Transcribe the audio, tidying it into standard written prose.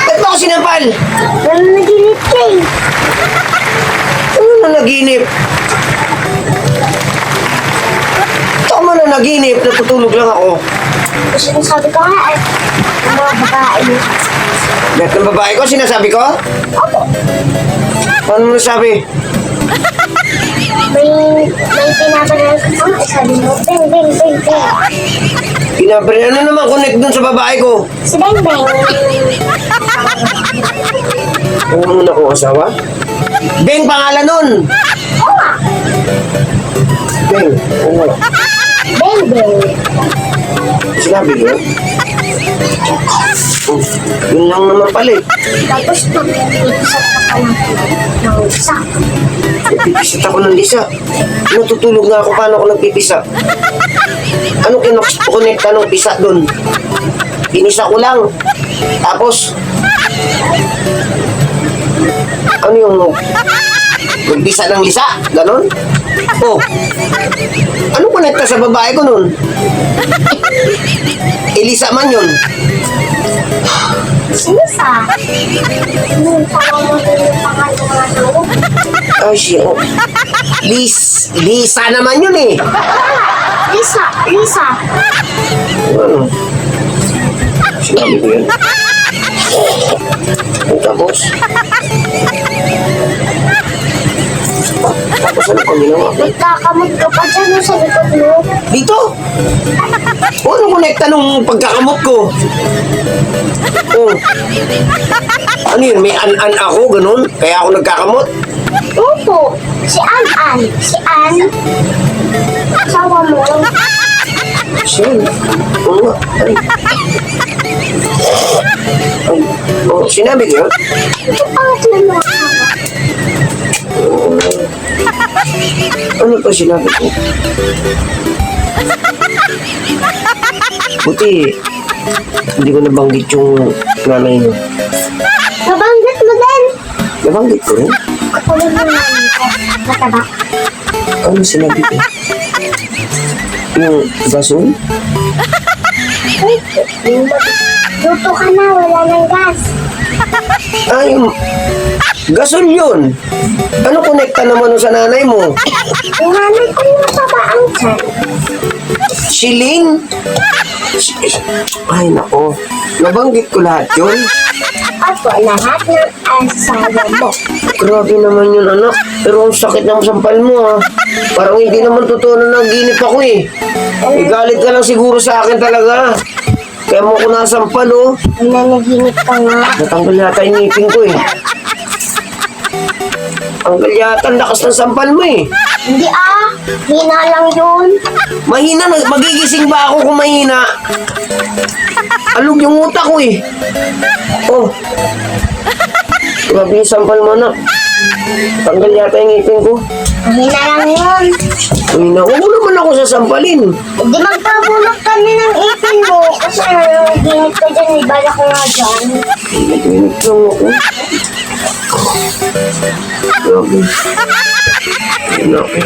Ba't mo ako sinampal? Nanaginip ka eh. Ano na naginip? Ito man na naginip, natutulog lang ako. Sinasabi ko nga eh, ang mga babae. Lahat ng babae ko, sinasabi ko? Opo. Ano mo nasabi? May pinapagal ko. Sabi mo, beng, beng, beng, beng. Pinapre, ano naman connect dun sa babae ko? Si Beng Beng. Ano mo na ko asawa? Beng pangalan nun! Oo nga. Beng, oo. Beng Beng. Sinabi ko? Oh, yun lang naman pala eh. Tapos nag-iisap ka pa ng isa. Nagpipisit ako ng lisa. Natutulog nga ako paano ako nagpipisa. Ano kinoconnecta ng pisa dun? Pinisa ko lang. Tapos, ano yung magpisa ng lisa? Ganon? Oh, ano connecta sa babae ko nun? Elisa man yun. Sinisa. Yung pamamatay yung pangalan mo. Ay, siya. Lisa naman yun eh. Lisa. Lisa. Ano? Sinabi ko yun. Tapos ano pang ginawa ko? Nagkakamot ka pa dyan sa likod mo. Dito? O, ano konekta nung pagkakamot ko? Oh. Ano yun? May an-an ako, ganun? Kaya ako nagkakamot? Opo. Si An-An. Si An. Asawa mo. Siya. Oo nga. Ay. Ay. Oh, sinabi ko yun? Ito pangatlo mo asawa. Ano pa sinabi ko? Buti, hindi ko nabanggit yung nanay mo. Nabanggit mo din. Nabanggit ko rin? Kapulog mo namin ko. Mataba. Ano sinabi ko? Yung gasol? Uy, luto ka na. Wala ng gas. Ah, yung gasol yun. Ano konekta naman sa nanay mo? Yung nanay ko yung taba ang tiyan. Siling? Ay, nako. Nabanggit ko lahat yun. Opo, lahat ng asawa mo. Grabe naman yun, anak. Pero ang sakit ng sampal mo, ha. Parang hindi naman totoo na naginip ako, eh. Galit ka lang siguro sa akin talaga. Kaya mo ko nasampal, oh. Nanaginip ka nga. Natanggal yata yung ngipin ko, eh. Tanggal yata ang lakas ng sampal mo, eh. Hindi hina lang yun. Mahina, magigising ba ako kung mahina? Alog yung utak ko, eh. Oh. Grabe yung sampal mo, anak. Tanggal yata yung ngipin ko. Hina lang yun. Mahina, huwag mo naman ako sasampalin. Hindi magpabulok kami ng ipin mo. Kasi nanaginip ka dyan. Ibala ko nga dyan. Nagminit lang ako. Grabe. Ayun ako.